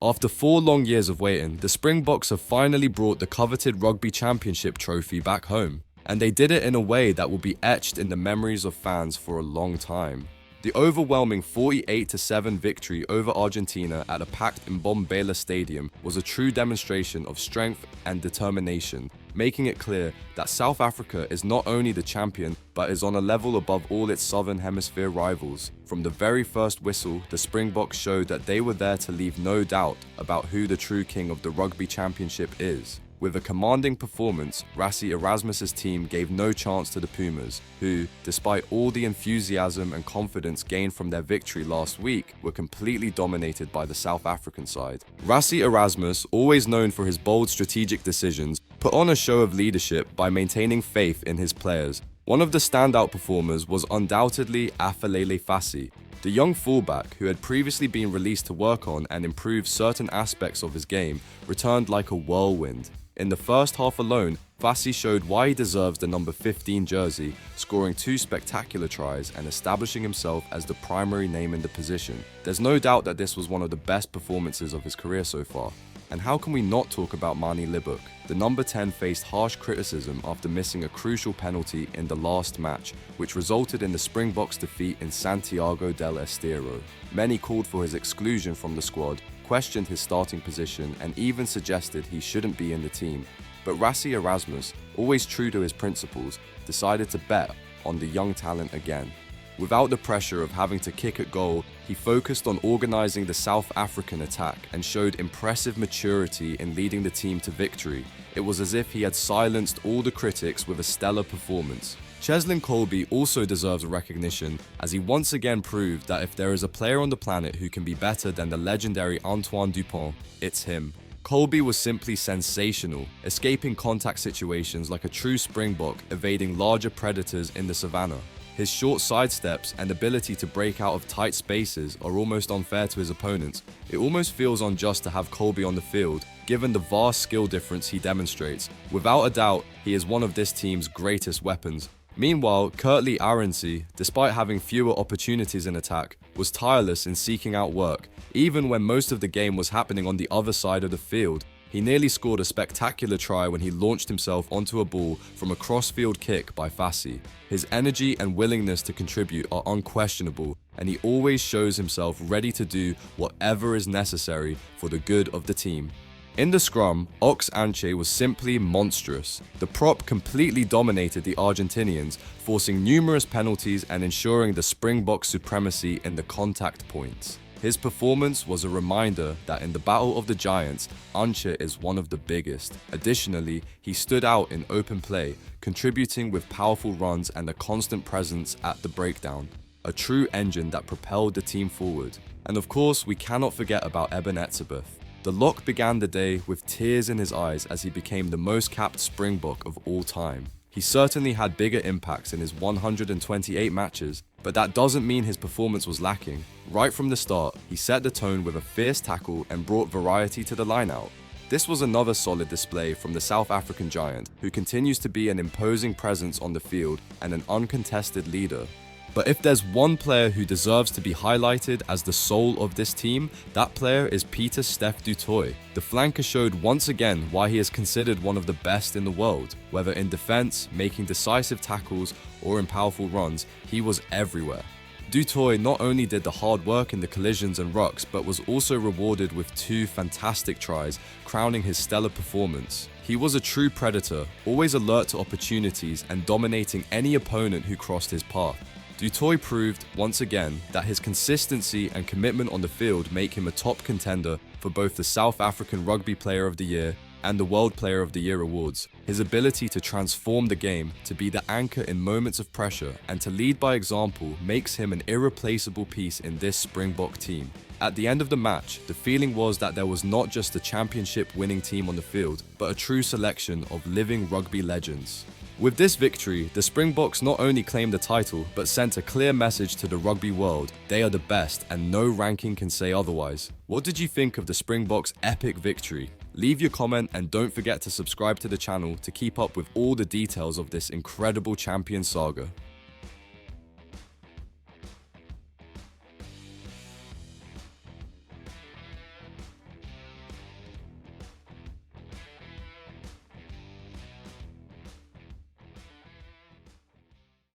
After 4 long years of waiting, the Springboks have finally brought the coveted Rugby Championship trophy back home, and they did it in a way that will be etched in the memories of fans for a long time. The overwhelming 48-7 victory over Argentina at a packed Mbombela Stadium was a true demonstration of strength and determination, making it clear that South Africa is not only the champion, but is on a level above all its Southern Hemisphere rivals. From the very first whistle, the Springboks showed that they were there to leave no doubt about who the true king of the Rugby Championship is. With a commanding performance, Rassie Erasmus's team gave no chance to the Pumas, who, despite all the enthusiasm and confidence gained from their victory last week, were completely dominated by the South African side. Rassie Erasmus, always known for his bold strategic decisions, put on a show of leadership by maintaining faith in his players. One of the standout performers was undoubtedly Aphelele Fasi, the young fullback, who had previously been released to work on and improve certain aspects of his game, returned like a whirlwind. In the first half alone, Fasi showed why he deserves the number 15 jersey, scoring 2 spectacular tries and establishing himself as the primary name in the position. There's no doubt that this was one of the best performances of his career so far. And how can we not talk about Manie Libbok? The number 10 faced harsh criticism after missing a crucial penalty in the last match, which resulted in the Springboks' defeat in Santiago del Estero. Many called for his exclusion from the squad, questioned his starting position, and even suggested he shouldn't be in the team. But Rassie Erasmus, always true to his principles, decided to bet on the young talent again. Without the pressure of having to kick at goal, he focused on organising the South African attack and showed impressive maturity in leading the team to victory. It was as if he had silenced all the critics with a stellar performance. Cheslin Kolbe also deserves recognition, as he once again proved that if there is a player on the planet who can be better than the legendary Antoine Dupont, it's him. Kolbe was simply sensational, escaping contact situations like a true Springbok, evading larger predators in the savannah. His short sidesteps and ability to break out of tight spaces are almost unfair to his opponents. It almost feels unjust to have Kolbe on the field, given the vast skill difference he demonstrates. Without a doubt, he is one of this team's greatest weapons. Meanwhile, Kurtley Arendse, despite having fewer opportunities in attack, was tireless in seeking out work. Even when most of the game was happening on the other side of the field, he nearly scored a spectacular try when he launched himself onto a ball from a cross-field kick by Fasi. His energy and willingness to contribute are unquestionable, and he always shows himself ready to do whatever is necessary for the good of the team. In the scrum, Ox Anche was simply monstrous. The prop completely dominated the Argentinians, forcing numerous penalties and ensuring the Springbok supremacy in the contact points. His performance was a reminder that in the Battle of the Giants, Anche is one of the biggest. Additionally, he stood out in open play, contributing with powerful runs and a constant presence at the breakdown. A true engine that propelled the team forward. And of course, we cannot forget about Etzebeth. The lock began the day with tears in his eyes as he became the most capped Springbok of all time. He certainly had bigger impacts in his 128 matches, but that doesn't mean his performance was lacking. Right from the start, he set the tone with a fierce tackle and brought variety to the lineout. This was another solid display from the South African giant, who continues to be an imposing presence on the field and an uncontested leader. But if there's one player who deserves to be highlighted as the soul of this team, that player is Pieter-Steph du Toit. The flanker showed once again why he is considered one of the best in the world. Whether in defense, making decisive tackles, or in powerful runs, he was everywhere. Du Toit not only did the hard work in the collisions and rucks, but was also rewarded with 2 fantastic tries, crowning his stellar performance. He was a true predator, always alert to opportunities and dominating any opponent who crossed his path. Du Toit proved, once again, that his consistency and commitment on the field make him a top contender for both the South African Rugby Player of the Year and the World Player of the Year awards. His ability to transform the game, to be the anchor in moments of pressure, and to lead by example makes him an irreplaceable piece in this Springbok team. At the end of the match, the feeling was that there was not just a championship winning team on the field, but a true selection of living rugby legends. With this victory, the Springboks not only claimed the title, but sent a clear message to the rugby world. They are the best, and no ranking can say otherwise. What did you think of the Springboks' epic victory? Leave your comment and don't forget to subscribe to the channel to keep up with all the details of this incredible champion saga.